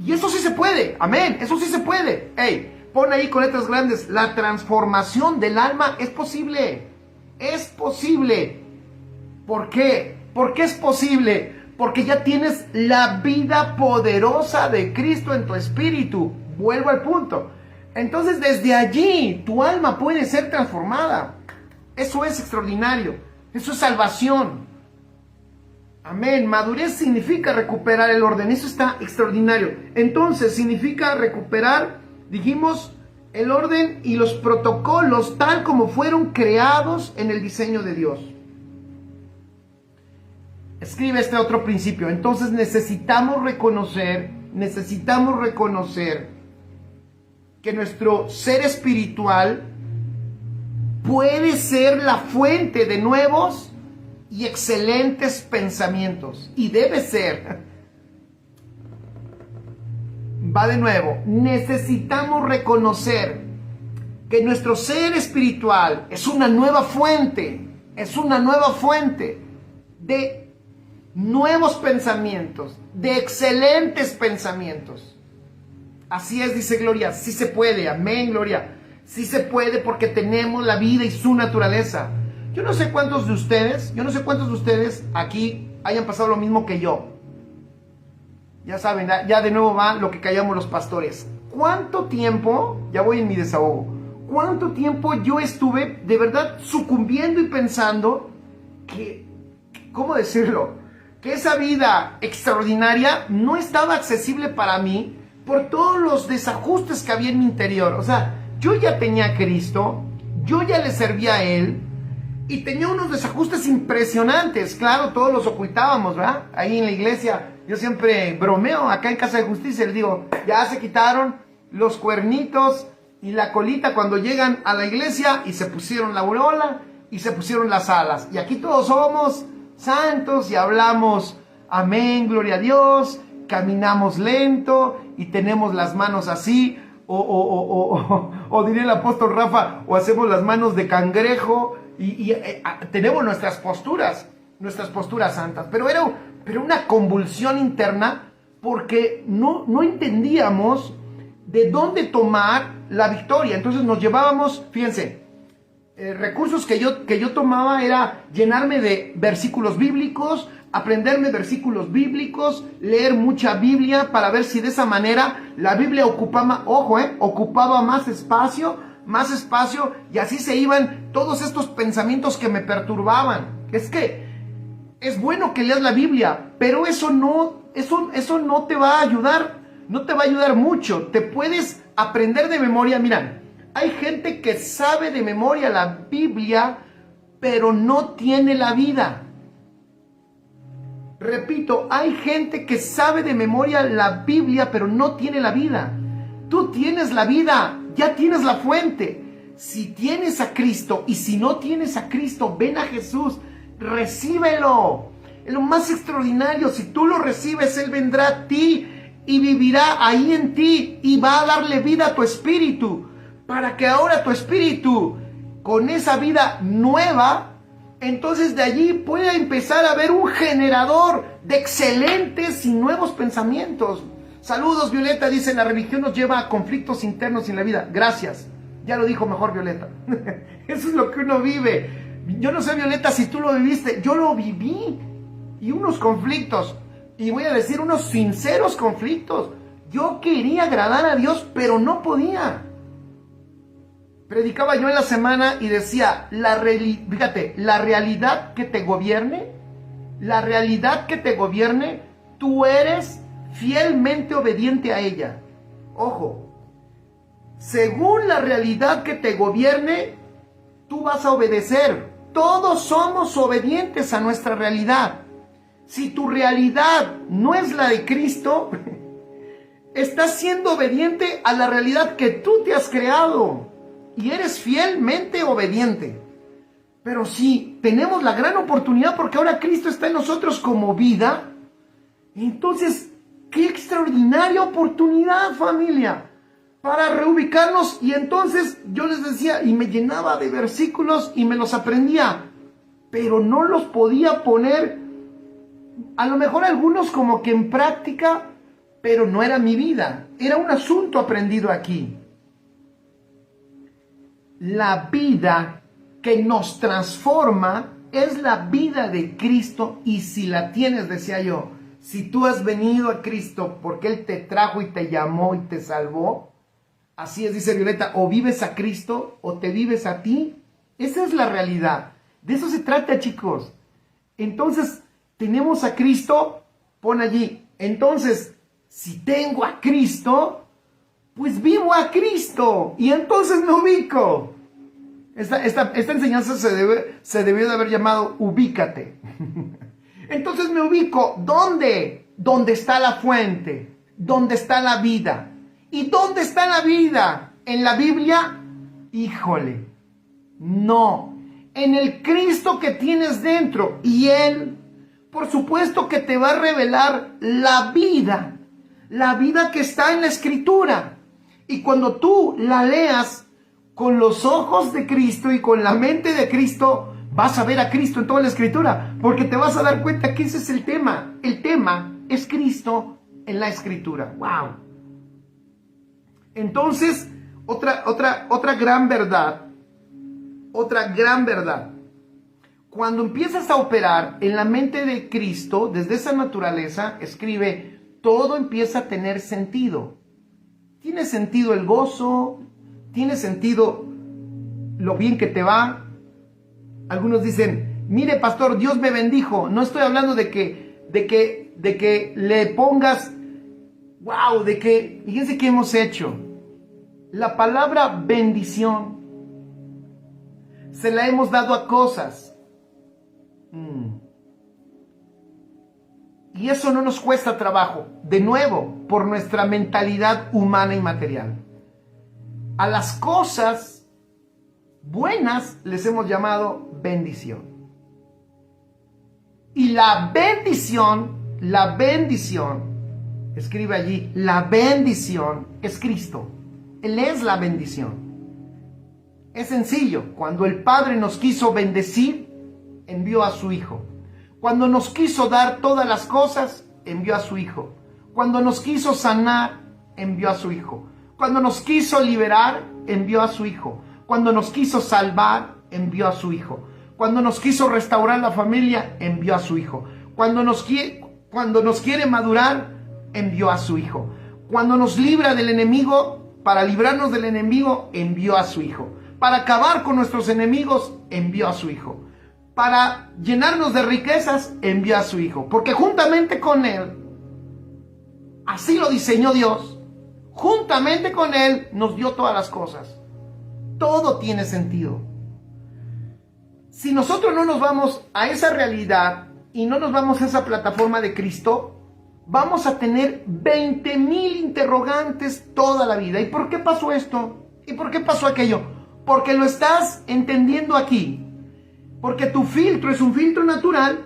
S1: Y eso sí se puede, amén, eso sí se puede. Hey, pon ahí con letras grandes: la transformación del alma es posible. Es posible. ¿Por qué? ¿Por qué es posible? Porque ya tienes la vida poderosa de Cristo en tu espíritu. Vuelvo al punto. Entonces, desde allí tu alma puede ser transformada. Eso es extraordinario. Eso es salvación. Amén. Madurez significa recuperar el orden. Eso está extraordinario. Entonces, significa recuperar, dijimos, el orden y los protocolos tal como fueron creados en el diseño de Dios. Escribe este otro principio. Entonces necesitamos reconocer que nuestro ser espiritual puede ser la fuente de nuevos y excelentes pensamientos. Y debe ser. Va de nuevo. Necesitamos reconocer que nuestro ser espiritual es una nueva fuente. Es una nueva fuente de nuevos pensamientos, de excelentes pensamientos. Así es, dice Gloria, sí se puede, amén, Gloria. Sí se puede porque tenemos la vida y su naturaleza. Yo no sé cuántos de ustedes aquí hayan pasado lo mismo que yo. Ya saben, ya de nuevo va lo que callamos los pastores. ¿Cuánto tiempo, ya voy en mi desahogo, cuánto tiempo yo estuve de verdad sucumbiendo y pensando que, ¿cómo decirlo?, que esa vida extraordinaria no estaba accesible para mí por todos los desajustes que había en mi interior. O sea, yo ya tenía a Cristo, yo ya le servía a Él, y tenía unos desajustes impresionantes. Claro, todos los ocultábamos, ¿verdad? Ahí en la iglesia, yo siempre bromeo, acá en Casa de Justicia, les digo, ya se quitaron los cuernitos y la colita cuando llegan a la iglesia, y se pusieron la aureola y se pusieron las alas. Y aquí todos somos santos y hablamos, amén, gloria a Dios, caminamos lento y tenemos las manos así, o diría el apóstol Rafa, o hacemos las manos de cangrejo, y tenemos nuestras posturas santas, pero era una convulsión interna, porque no entendíamos de dónde tomar la victoria. Entonces nos llevábamos, fíjense, recursos que yo tomaba era llenarme de versículos bíblicos, aprenderme versículos bíblicos, leer mucha Biblia para ver si de esa manera la Biblia ocupaba más espacio, y así se iban todos estos pensamientos que me perturbaban. Es que es bueno que leas la Biblia, pero eso no te va a ayudar mucho. Te puedes aprender de memoria. Mira, hay gente que sabe de memoria la Biblia, pero no tiene la vida. Repito, hay gente que sabe de memoria la Biblia, pero no tiene la vida. Tú tienes la vida, ya tienes la fuente. Si tienes a Cristo, y si no tienes a Cristo, ven a Jesús, recíbelo. Es lo más extraordinario. Si tú lo recibes, Él vendrá a ti y vivirá ahí en ti, y va a darle vida a tu espíritu, para que ahora tu espíritu, con esa vida nueva, entonces de allí pueda empezar a haber un generador de excelentes y nuevos pensamientos. Saludos, Violeta, dice: la religión nos lleva a conflictos internos en la vida. Gracias, ya lo dijo mejor Violeta. Eso es lo que uno vive. Yo no sé, Violeta, si tú lo viviste. Yo lo viví, y unos conflictos, y voy a decir unos sinceros conflictos. Yo quería agradar a Dios, pero no podía. Predicaba yo en la semana y decía, fíjate, la realidad que te gobierne, tú eres fielmente obediente a ella. Ojo, según la realidad que te gobierne, tú vas a obedecer. Todos somos obedientes a nuestra realidad. Si tu realidad no es la de Cristo, estás siendo obediente a la realidad que tú te has creado y eres fielmente obediente. Pero si tenemos la gran oportunidad, porque ahora Cristo está en nosotros como vida, entonces, qué extraordinaria oportunidad, familia, para reubicarnos. Y entonces yo les decía, y me llenaba de versículos y me los aprendía, pero no los podía poner, a lo mejor algunos como que en práctica, pero no era mi vida, era un asunto aprendido aquí. La vida que nos transforma es la vida de Cristo, y si la tienes, decía yo, si tú has venido a Cristo porque Él te trajo y te llamó y te salvó, así es, dice Violeta, o vives a Cristo o te vives a ti. Esa es la realidad. De eso se trata, chicos. Entonces, tenemos a Cristo, pon allí. Entonces, si tengo a Cristo, pues vivo a Cristo y entonces me ubico. Esta enseñanza se debió de haber llamado ubícate. Entonces me ubico. ¿Dónde? Donde está la fuente, donde está la vida. ¿Y dónde está la vida? ¿En la Biblia? Híjole, no. En el Cristo que tienes dentro. Y Él, por supuesto que te va a revelar la vida que está en la Escritura. Y cuando tú la leas con los ojos de Cristo y con la mente de Cristo, vas a ver a Cristo en toda la Escritura, porque te vas a dar cuenta que ese es el tema. El tema es Cristo en la Escritura. ¡Wow! Entonces, otra gran verdad. Otra gran verdad. Cuando empiezas a operar en la mente de Cristo, desde esa naturaleza, escribe, todo empieza a tener sentido. Tiene sentido el gozo, tiene sentido lo bien que te va. Algunos dicen, mire pastor, Dios me bendijo. No estoy hablando de que le pongas, wow, fíjense qué hemos hecho. La palabra bendición se la hemos dado a cosas. Y eso no nos cuesta trabajo. De nuevo, por nuestra mentalidad humana y material. A las cosas buenas les hemos llamado bendición. Y la bendición, escribe allí, la bendición es Cristo. Él es la bendición. Es sencillo. Cuando el Padre nos quiso bendecir, envió a su Hijo. Cuando nos quiso dar todas las cosas, envió a su Hijo. Cuando nos quiso sanar, envió a su Hijo. Cuando nos quiso liberar, envió a su Hijo. Cuando nos quiso salvar, envió a su Hijo. Cuando nos quiso restaurar la familia, envió a su Hijo. Cuando nos quiere madurar, envió a su Hijo. Cuando nos libra del enemigo, para librarnos del enemigo, envió a su Hijo. Para acabar con nuestros enemigos, envió a su Hijo. Para llenarnos de riquezas, envió a su Hijo. Porque juntamente con Él, así lo diseñó Dios, juntamente con Él nos dio todas las cosas. Todo tiene sentido. Si nosotros no nos vamos a esa realidad y no nos vamos a esa plataforma de Cristo, vamos a tener 20,000 interrogantes toda la vida. ¿Y por qué pasó esto? ¿Y por qué pasó aquello? Porque lo estás entendiendo aquí. Porque tu filtro es un filtro natural.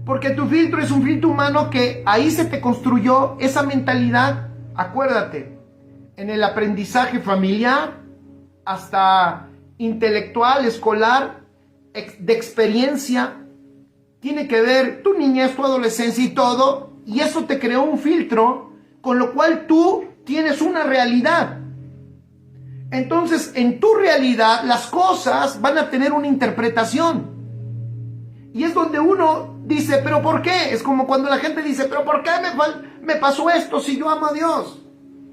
S1: Porque tu filtro es un filtro humano que ahí se te construyó esa mentalidad. Acuérdate, en el aprendizaje familiar, hasta intelectual, escolar, de experiencia, tiene que ver tu niñez, tu adolescencia y todo, y eso te creó un filtro, con lo cual tú tienes una realidad. Entonces, en tu realidad, las cosas van a tener una interpretación. Y es donde uno dice, ¿pero por qué? Es como cuando la gente dice, ¿pero por qué me pasó esto si yo amo a Dios?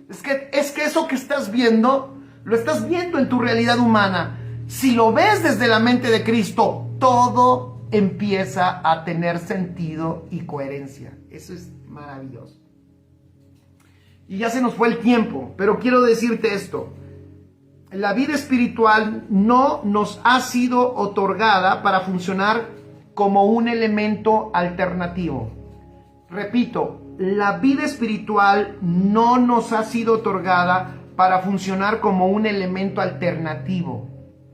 S1: Es que eso que estás viendo, lo estás viendo en tu realidad humana. Si lo ves desde la mente de Cristo, todo empieza a tener sentido y coherencia. Eso es maravilloso. Y ya se nos fue el tiempo, pero quiero decirte esto. La vida espiritual no nos ha sido otorgada para funcionar como un elemento alternativo. Repito, la vida espiritual no nos ha sido otorgada para funcionar como un elemento alternativo.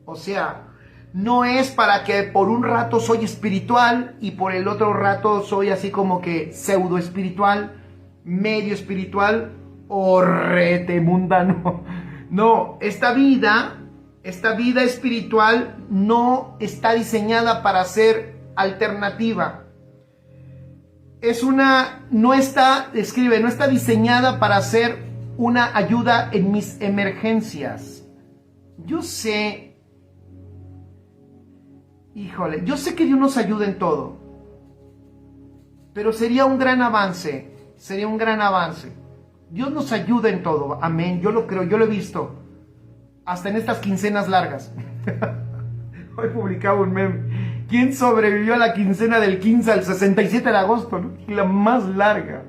S1: O sea, no es para que por un rato soy espiritual y por el otro rato soy así como que pseudo espiritual, medio espiritual o rete mundano. No, esta vida espiritual no está diseñada para ser alternativa. No está diseñada para ser una ayuda en mis emergencias. Yo sé que Dios nos ayuda en todo, pero sería un gran avance. Dios nos ayuda en todo, amén, yo lo creo, yo lo he visto, hasta en estas quincenas largas. Hoy publicaba un meme, ¿quién sobrevivió a la quincena del 15 al 67 de agosto? ¿No? La más larga.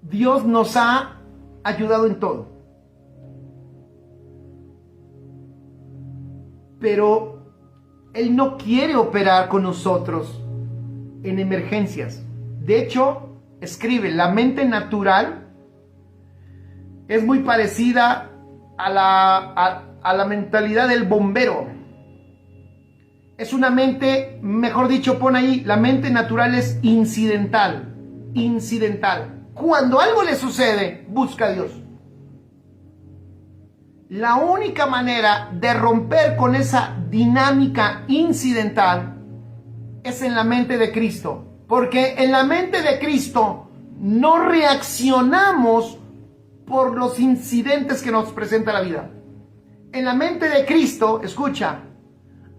S1: Dios nos ha ayudado en todo, pero Él no quiere operar con nosotros en emergencias. De hecho, escribe, la mente natural es muy parecida a la mentalidad del bombero. Es una mente, mejor dicho, pon ahí, la mente natural es incidental. Cuando algo le sucede, busca a Dios. La única manera de romper con esa dinámica incidental es en la mente de Cristo. Porque en la mente de Cristo no reaccionamos por los incidentes que nos presenta la vida. En la mente de Cristo, escucha,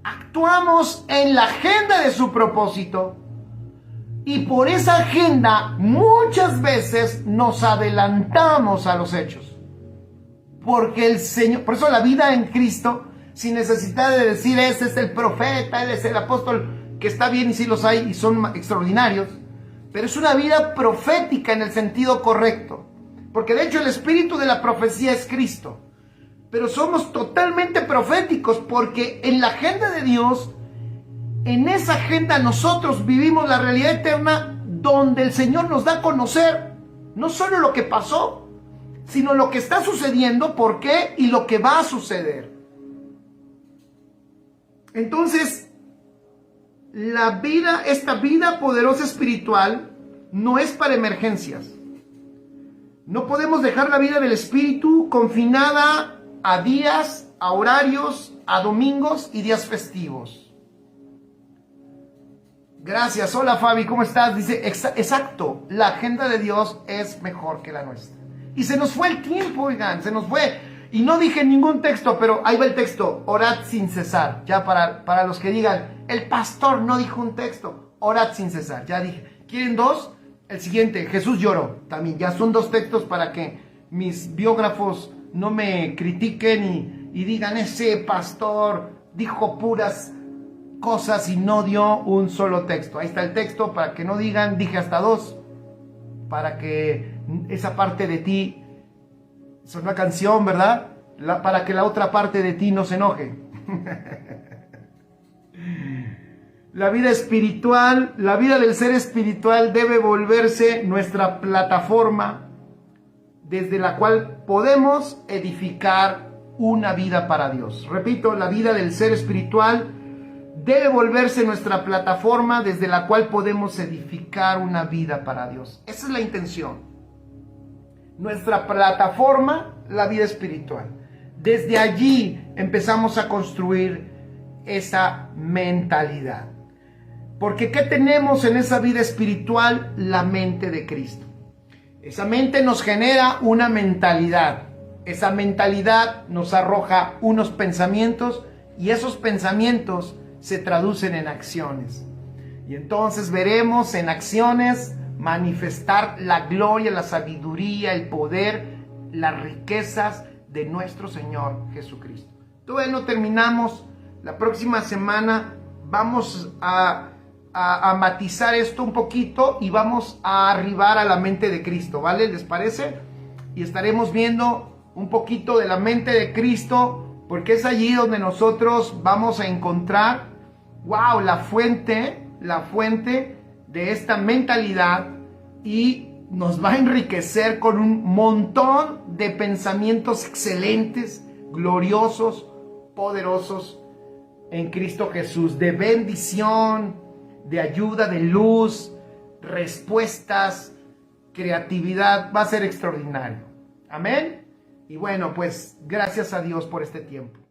S1: actuamos en la agenda de su propósito y por esa agenda muchas veces nos adelantamos a los hechos. Porque el Señor, por eso la vida en Cristo, sin necesidad de decir, ese es el profeta, él es el apóstol, que está bien y sí los hay y son extraordinarios, pero es una vida profética en el sentido correcto, porque de hecho el espíritu de la profecía es Cristo, pero somos totalmente proféticos porque en la agenda de Dios, en esa agenda nosotros vivimos la realidad eterna donde el Señor nos da a conocer no solo lo que pasó, sino lo que está sucediendo, por qué y lo que va a suceder. Entonces, esta vida poderosa espiritual no es para emergencias. No podemos dejar la vida del espíritu confinada a días, a horarios, a domingos y días festivos. Gracias, hola Fabi, ¿cómo estás? Dice, exacto, la agenda de Dios es mejor que la nuestra. Y se nos fue el tiempo, oigan, se nos fue. Y no dije ningún texto, pero ahí va el texto. Orad sin cesar. Ya para los que digan, el pastor no dijo un texto. Orad sin cesar. Ya dije. ¿Quieren dos? El siguiente, Jesús lloró. También ya son dos textos para que mis biógrafos no me critiquen y digan, ese pastor dijo puras cosas y no dio un solo texto. Ahí está el texto para que no digan, dije hasta dos. Para que esa parte de ti... Es una canción, ¿verdad? Para que la otra parte de ti no se enoje. La vida espiritual, la vida del ser espiritual debe volverse nuestra plataforma desde la cual podemos edificar una vida para Dios. Repito, la vida del ser espiritual debe volverse nuestra plataforma desde la cual podemos edificar una vida para Dios. Esa es la intención. Nuestra plataforma, la vida espiritual. Desde allí empezamos a construir esa mentalidad. Porque ¿qué tenemos en esa vida espiritual? La mente de Cristo. Esa mente nos genera una mentalidad. Esa mentalidad nos arroja unos pensamientos y esos pensamientos se traducen en acciones. Y entonces veremos en acciones manifestar la gloria, la sabiduría, el poder, las riquezas de nuestro Señor Jesucristo. Todavía no terminamos. La próxima semana vamos a a matizar esto un poquito y vamos a arribar a la mente de Cristo, ¿vale? ¿Les parece? Y estaremos viendo un poquito de la mente de Cristo, porque es allí donde nosotros vamos a encontrar, wow, la fuente de esta mentalidad, y nos va a enriquecer con un montón de pensamientos excelentes, gloriosos, poderosos en Cristo Jesús, de bendición, de ayuda, de luz, respuestas, creatividad. Va a ser extraordinario. Amén. Y bueno, pues gracias a Dios por este tiempo.